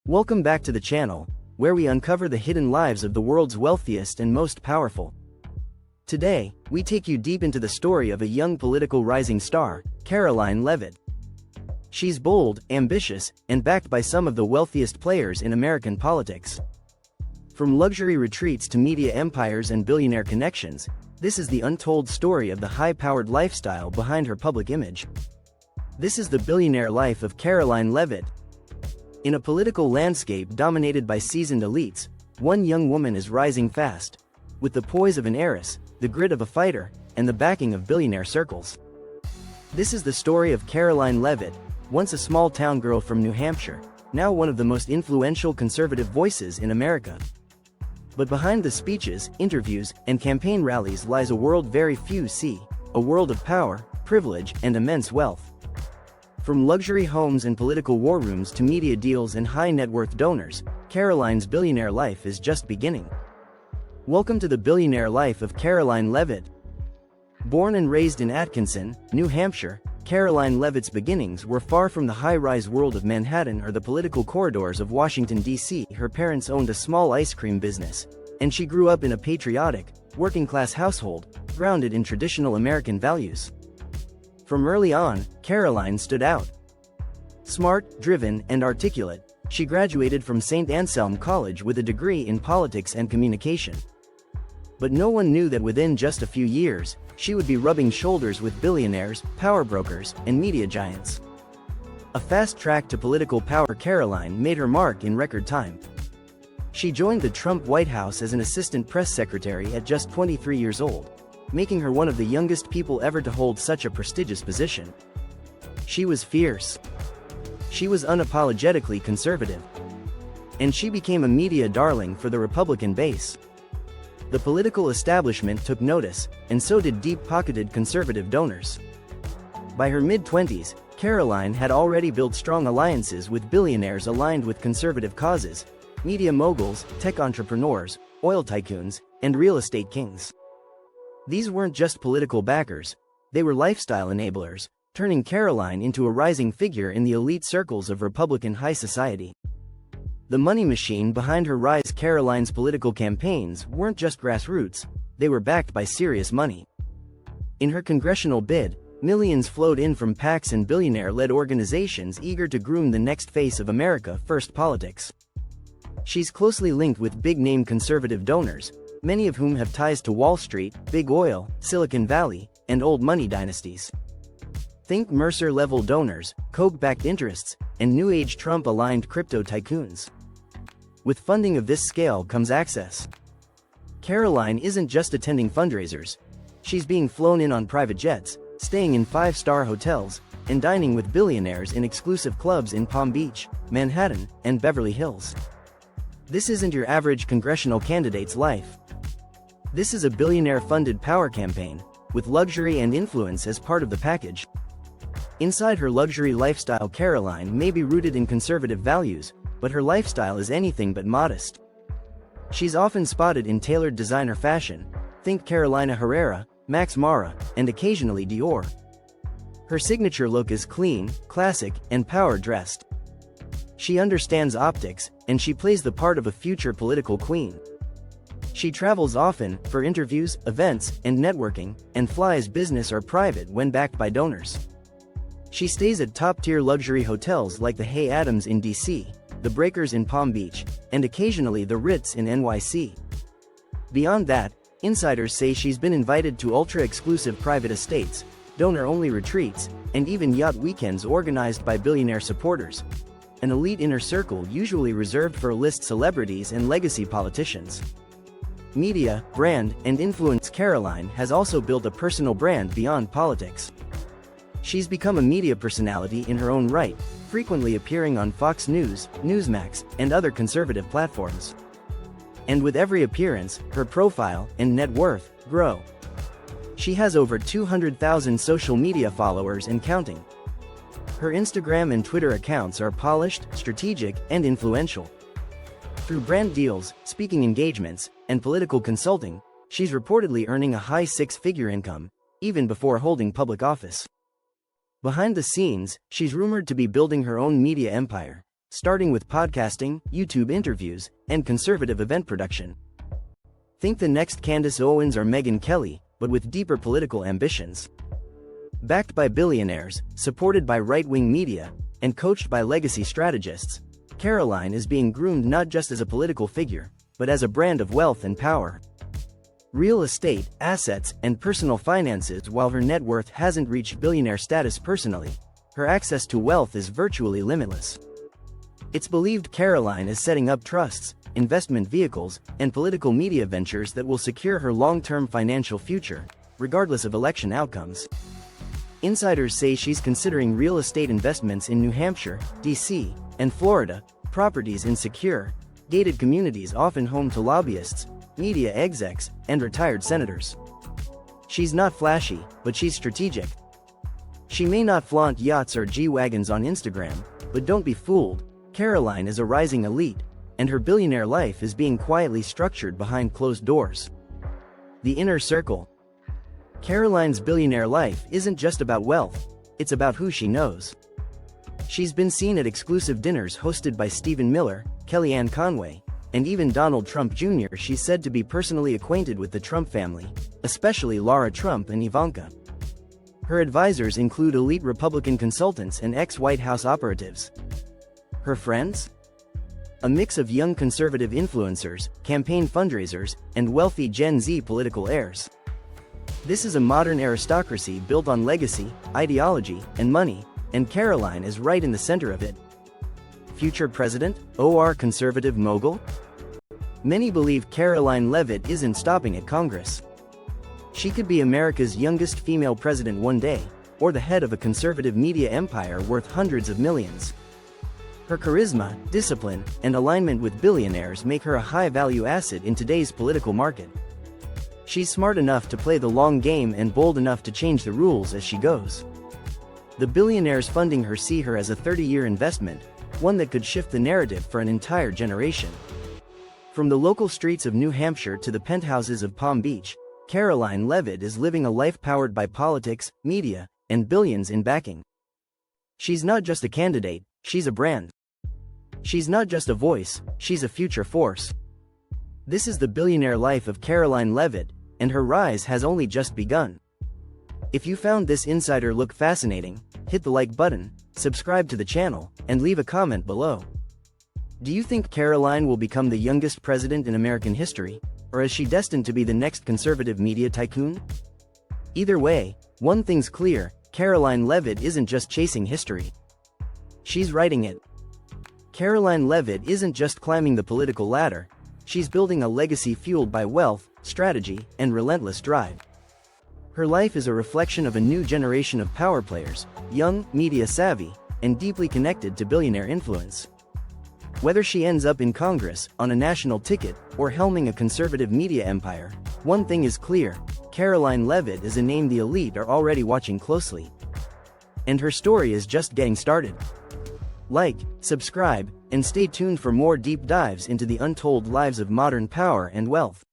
Welcome back to the channel, where we uncover the hidden lives of the world's wealthiest and most powerful. Today, we take you deep into the story of a young political rising star, Karoline Leavitt. She's bold, ambitious, and backed by some of the wealthiest players in American politics. From luxury retreats to media empires and billionaire connections, this is the untold story of the high-powered lifestyle behind her public image. This is the billionaire life of Karoline Leavitt. In a political landscape dominated by seasoned elites, one young woman is rising fast, with the poise of an heiress, the grit of a fighter, and the backing of billionaire circles. This is the story of Karoline Leavitt, once a small-town girl from New Hampshire, now one of the most influential conservative voices in America. But behind the speeches, interviews, and campaign rallies lies a world very few see, a world of power, privilege, and immense wealth. From luxury homes and political war rooms to media deals and high-net-worth donors, Karoline's billionaire life is just beginning. Welcome to the billionaire life of Karoline Leavitt. Born and raised in Atkinson, New Hampshire, Karoline Leavitt's beginnings were far from the high-rise world of Manhattan or the political corridors of Washington, D.C. Her parents owned a small ice cream business, and she grew up in a patriotic, working-class household, grounded in traditional American values. From early on, Karoline stood out. Smart, driven, and articulate, she graduated from St. Anselm College with a degree in politics and communication. But no one knew that within just a few years, she would be rubbing shoulders with billionaires, power brokers, and media giants. A fast track to political power, Karoline made her mark in record time. She joined the Trump White House as an assistant press secretary at just 23 years old, making her one of the youngest people ever to hold such a prestigious position. She was fierce. She was unapologetically conservative. And she became a media darling for the Republican base. The political establishment took notice, and so did deep-pocketed conservative donors. By her mid-20s, Karoline had already built strong alliances with billionaires aligned with conservative causes, media moguls, tech entrepreneurs, oil tycoons, and real estate kings. These weren't just political backers, they were lifestyle enablers, turning Karoline into a rising figure in the elite circles of Republican high society. The money machine behind her rise. Karoline's political campaigns weren't just grassroots, they were backed by serious money. In her congressional bid, millions flowed in from PACs and billionaire-led organizations eager to groom the next face of America First politics. She's closely linked with big-name conservative donors, many of whom have ties to Wall Street, Big Oil, Silicon Valley, and old money dynasties. Think Mercer-level donors, Koch-backed interests, and New Age Trump-aligned crypto tycoons. With funding of this scale comes access. Karoline isn't just attending fundraisers. She's being flown in on private jets, staying in five-star hotels, and dining with billionaires in exclusive clubs in Palm Beach, Manhattan, and Beverly Hills. This isn't your average congressional candidate's life. This is a billionaire-funded power campaign, with luxury and influence as part of the package. Inside her luxury lifestyle, Karoline may be rooted in conservative values, but her lifestyle is anything but modest. She's often spotted in tailored designer fashion, think Carolina Herrera, Max Mara, and occasionally Dior. Her signature look is clean, classic, and power-dressed. She understands optics, and she plays the part of a future political queen. She travels often, for interviews, events, and networking, and flies business or private when backed by donors. She stays at top-tier luxury hotels like the Hay Adams in D.C., the Breakers in Palm Beach, and occasionally the Ritz in NYC. Beyond that, insiders say she's been invited to ultra-exclusive private estates, donor-only retreats, and even yacht weekends organized by billionaire supporters, an elite inner circle usually reserved for list celebrities and legacy politicians. Media, brand, and influence. Karoline has also built a personal brand beyond politics. She's become a media personality in her own right, frequently appearing on Fox News, Newsmax, and other conservative platforms. And with every appearance, her profile and net worth grow. She has over 200,000 social media followers and counting. Her Instagram and Twitter accounts are polished, strategic, and influential. Through brand deals, speaking engagements, and political consulting, she's reportedly earning a high six-figure income, even before holding public office. Behind the scenes, she's rumored to be building her own media empire, starting with podcasting, YouTube interviews, and conservative event production. Think the next Candace Owens or Megyn Kelly, but with deeper political ambitions. Backed by billionaires, supported by right-wing media, and coached by legacy strategists, Karoline is being groomed not just as a political figure, but as a brand of wealth and power. Real estate, assets, and personal finances. While her net worth hasn't reached billionaire status personally, her access to wealth is virtually limitless. It's believed Karoline is setting up trusts, investment vehicles, and political media ventures that will secure her long-term financial future, regardless of election outcomes. Insiders say she's considering real estate investments in New Hampshire, D.C., and Florida, properties in secure, gated communities often home to lobbyists, media execs, and retired senators. She's not flashy, but she's strategic. She may not flaunt yachts or G-Wagons on Instagram, but don't be fooled, Karoline is a rising elite, and her billionaire life is being quietly structured behind closed doors. The inner circle. Karoline's billionaire life isn't just about wealth, it's about who she knows. She's been seen at exclusive dinners hosted by Stephen Miller, Kellyanne Conway, and even Donald Trump Jr. She's said to be personally acquainted with the Trump family, especially Lara Trump and Ivanka. Her advisors include elite Republican consultants and ex-White House operatives. Her friends? A mix of young conservative influencers, campaign fundraisers, and wealthy Gen Z political heirs. This is a modern aristocracy built on legacy, ideology, and money, and Karoline is right in the center of it. Future president, or conservative mogul? Many believe Karoline Leavitt isn't stopping at Congress. She could be America's youngest female president one day, or the head of a conservative media empire worth hundreds of millions. Her charisma, discipline, and alignment with billionaires make her a high-value asset in today's political market. She's smart enough to play the long game and bold enough to change the rules as she goes. The billionaires funding her see her as a 30-year investment, one that could shift the narrative for an entire generation. From the local streets of New Hampshire to the penthouses of Palm Beach, Karoline Leavitt is living a life powered by politics, media, and billions in backing. She's not just a candidate, she's a brand. She's not just a voice, she's a future force. This is the billionaire life of Karoline Leavitt, and her rise has only just begun. If you found this insider look fascinating, hit the like button, subscribe to the channel, and leave a comment below. Do you think Karoline will become the youngest president in American history, or is she destined to be the next conservative media tycoon? Either way, one thing's clear, Karoline Leavitt isn't just chasing history. She's writing it. Karoline Leavitt isn't just climbing the political ladder, she's building a legacy fueled by wealth, strategy, and relentless drive. Her life is a reflection of a new generation of power players, young, media-savvy, and deeply connected to billionaire influence. Whether she ends up in Congress, on a national ticket, or helming a conservative media empire, one thing is clear, Karoline Leavitt is a name the elite are already watching closely. And her story is just getting started. Like, subscribe, and stay tuned for more deep dives into the untold lives of modern power and wealth.